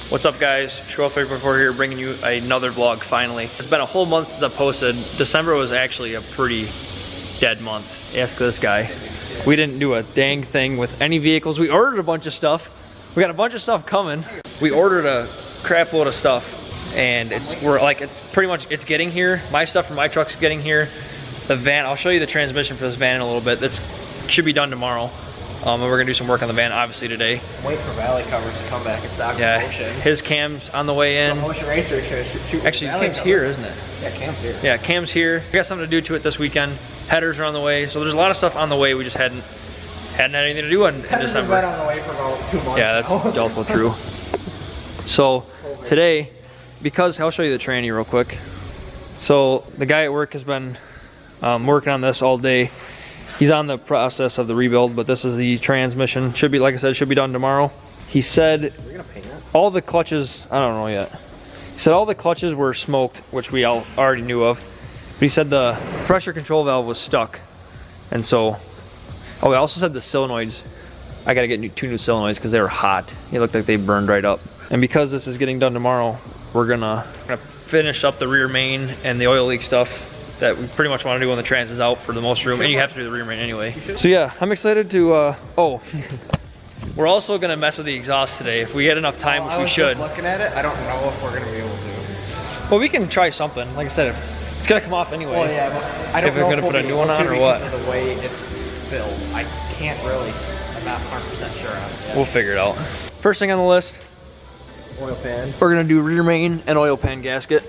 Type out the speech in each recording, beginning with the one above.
What's up guys, Shroff84 here bringing you another vlog finally. It's been a whole month since I posted. December was actually a pretty dead month. Ask this guy. We didn't do a dang thing with any vehicles. We ordered a bunch of stuff. We got a bunch of stuff coming. We ordered a crap load of stuff and it's pretty much getting here. My stuff from my truck's getting here. The van, I'll show you the transmission for this van in a little bit. This should be done tomorrow. And we're gonna do some work on the van obviously today. Wait for Valley covers to come back and stock yeah, motion. His cam's on the way in. So Motion Racer should actually, Cam's here, isn't it? Yeah, Cam's here. Yeah, Cam's here. We got something to do to it this weekend. Headers are on the way, so there's a lot of stuff on the way. We just hadn't had anything to do in December. Been on the way for about 2 months. Yeah, that's also true. So today, because I'll show you the tranny real quick. So the guy at work has been working on this all day. He's on the process of the rebuild, but this is the transmission. Should be, like I said, should be done tomorrow. He said we're gonna paint it. All the clutches, I don't know yet. He said all the clutches were smoked, which we all already knew of. But he said the pressure control valve was stuck. And so, oh, he also said the solenoids, I gotta get two new solenoids because they were hot. It looked like they burned right up. And because this is getting done tomorrow, we're gonna finish up the rear main and the oil leak stuff that we pretty much want to do when the trans is out for the most room, and you have to do the rear main anyway. So yeah, I'm excited to, oh, we're also gonna mess with the exhaust today if we get enough time, which we should. Just looking at it, I don't know if we're gonna be able to. Well, we can try something. Like I said, it's gonna come off anyway. Well, yeah, but I don't know if we're gonna put a new one on or what. Because of the way it's built, I can't really. I'm not 100% sure on it yet. We'll figure it out. First thing on the list, oil pan. we're gonna do rear main and oil pan gasket.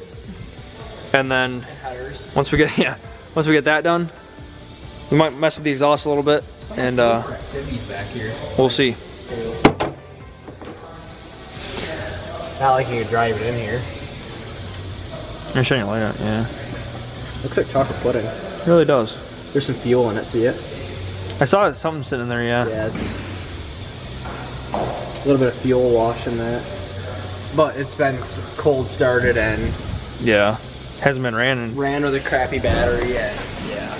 And then once we get that done, we might mess with the exhaust a little bit, and we'll see. Not like you could drive it in here. You're shining your light out, yeah. Looks like chocolate pudding. It really does. There's some fuel in it. See it? I saw something sitting in there, yeah. Yeah, it's a little bit of fuel wash in that, but it's been cold started and yeah. Hasn't been ran with a crappy battery yet. Yeah.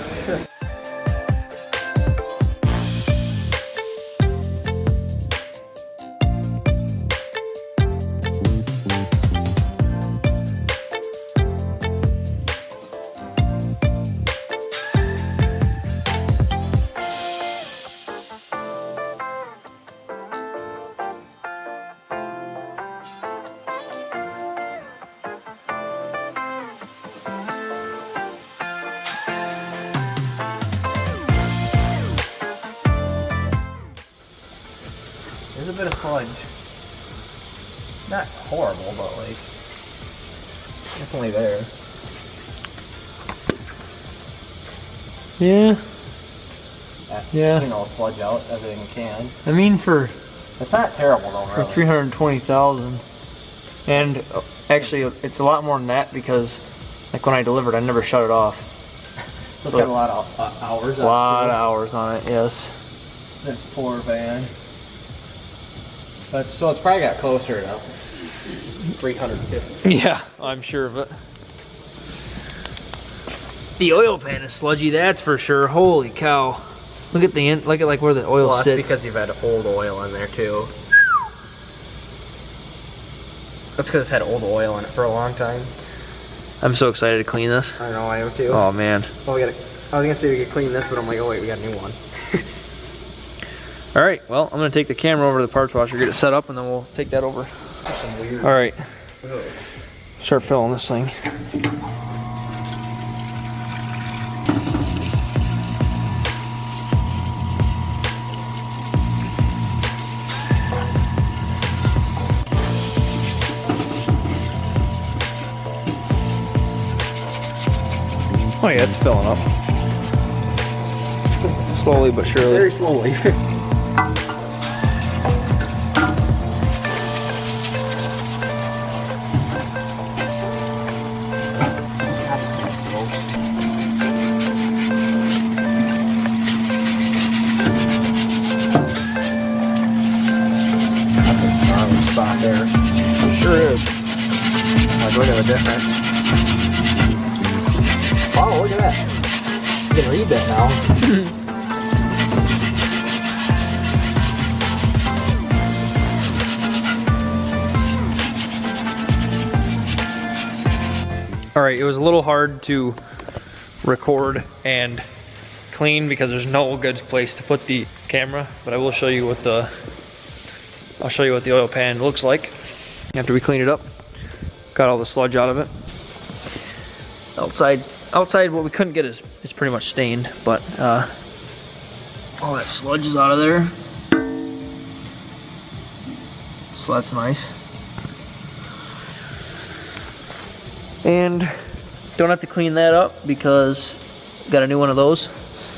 There's a bit of sludge. Not horrible, but like definitely there. Yeah. Yeah. Clean all the sludge out, everything you can. I mean, for it's not terrible though, really. For 320,000, and actually it's a lot more than that because, like when I delivered, I never shut it off. It's got a lot of hours. A lot of hours on it, yes. This poor van. So it's probably got closer to 350. Yeah, I'm sure of it. The oil pan is sludgy, that's for sure. Holy cow! Look at the look at like where the oil sits. That's because you've had old oil in there too. That's because it's had old oil in it for a long time. I'm so excited to clean this. I know, I am too. Oh man. Well, I was gonna say we could clean this, but I'm like, oh wait, we got a new one. All right, well, I'm gonna take the camera over to the parts washer, get it set up, and then we'll take that over. All right, start filling this thing. Oh yeah, it's filling up. Slowly but surely. Very slowly. Spot there. Sure is. Like, look at the difference. Wow, look at that. You can read that now. All right, it was a little hard to record and clean because there's no good place to put the camera, but I will show you what the oil pan looks like after we clean it up. Got all the sludge out of it. Outside what we couldn't get is pretty much stained, but all that sludge is out of there. So that's nice. And don't have to clean that up because got a new one of those.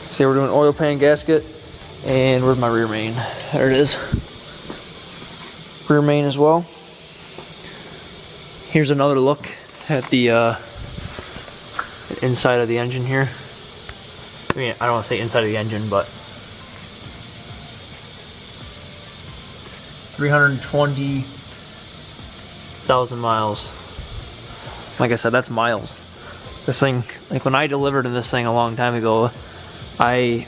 See, we're doing oil pan gasket, and where's my rear main? There it is. Rear main as well. Here's another look at the inside of the engine here. I mean, I don't want to say inside of the engine, but 320,000 miles. Like I said, that's miles. This thing, like when I delivered in this thing a long time ago, it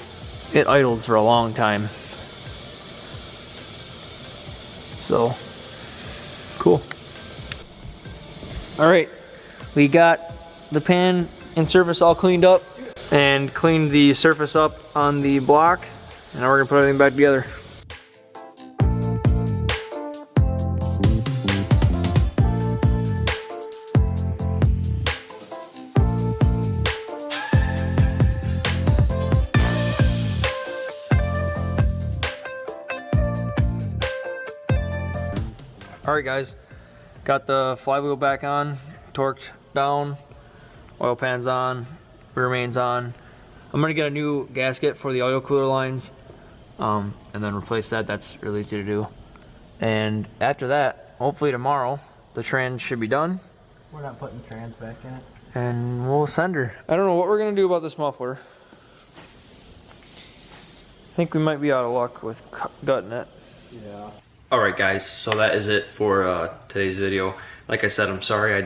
idled for a long time. So, cool. All right, we got the pan and surface all cleaned up and cleaned the surface up on the block, and now we're gonna put everything back together. All right, guys, got the flywheel back on, torqued down, oil pan's on, rear main's on. I'm gonna get a new gasket for the oil cooler lines, and then replace that. That's really easy to do. And after that, hopefully tomorrow, the trans should be done. We're not putting the trans back in it. And we'll send her. I don't know what we're gonna do about this muffler. I think we might be out of luck with gutting it. Yeah. Alright guys, so that is it for today's video. Like I said, I'm sorry I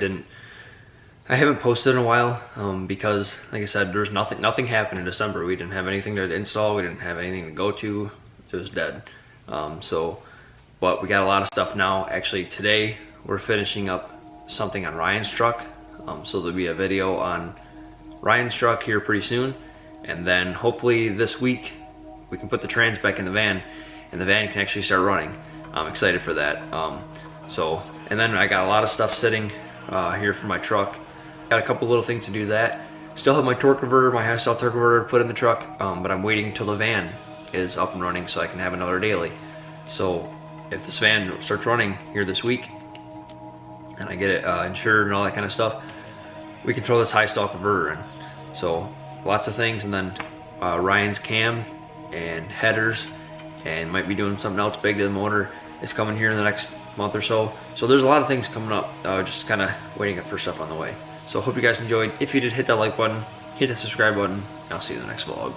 haven't posted in a while because, like I said, there's nothing happened in December. We didn't have anything to install, we didn't have anything to go to, it was dead. But we got a lot of stuff now. Actually today, we're finishing up something on Ryan's truck. So there'll be a video on Ryan's truck here pretty soon. And then hopefully this week, we can put the trans back in the van, and the van can actually start running. I'm excited for that. And then I got a lot of stuff sitting here for my truck. Got a couple little things to do that. Still have my torque converter, my high stall torque converter to put in the truck, but I'm waiting until the van is up and running so I can have another daily. So if this van starts running here this week, and I get it insured and all that kind of stuff, we can throw this high stall converter in. So lots of things, and then Ryan's cam and headers, and might be doing something else big to the motor. It's coming here in the next month or so. So there's a lot of things coming up, just kind of waiting for stuff on the way. So hope you guys enjoyed. If you did, hit that like button, hit the subscribe button, and I'll see you in the next vlog.